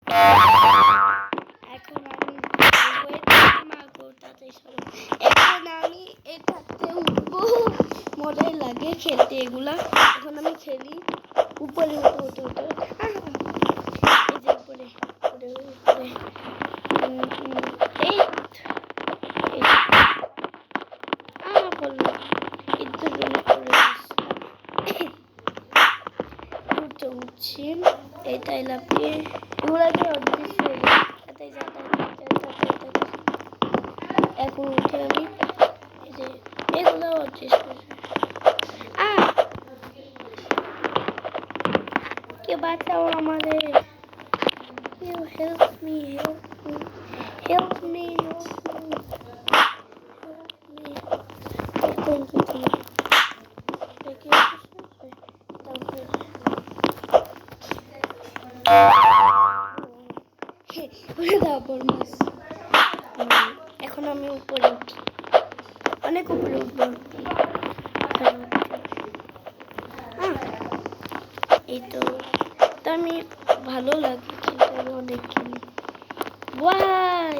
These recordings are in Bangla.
এখন আমি এখন আমি এটাতে উঠবো। মজাই লাগে খেলতে এগুলা। এখন আমি খেলি উপরে উঠে উঠে উঠে এই যে উপরে উপরে উপরে এই বললো ইদ্যুৎ করে উঠতে উঠছি এইটাই লাফিয়ে এগুলাকে অদৃশ্য হয়ে যায়। এখন উঠে আমি এই যে এগুলো অদৃশ্য কে বাঁচাও আমাদের। Help me, help me, help me, help me, help me. Thank you, thank you. Thank you. তারপর মাছ এখন আমি উপরে উঠি, অনেক উপরে উঠবো। এই তো আমি ভালো লাগে খেলতে, আমি অনেক খেলি। ওয়াই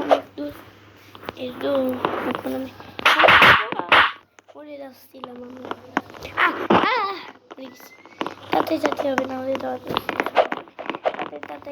অনেক দূর এখন আমি পড়ে যাচ্ছিলাম আমি। তাতে যেতে হবে না, তাতে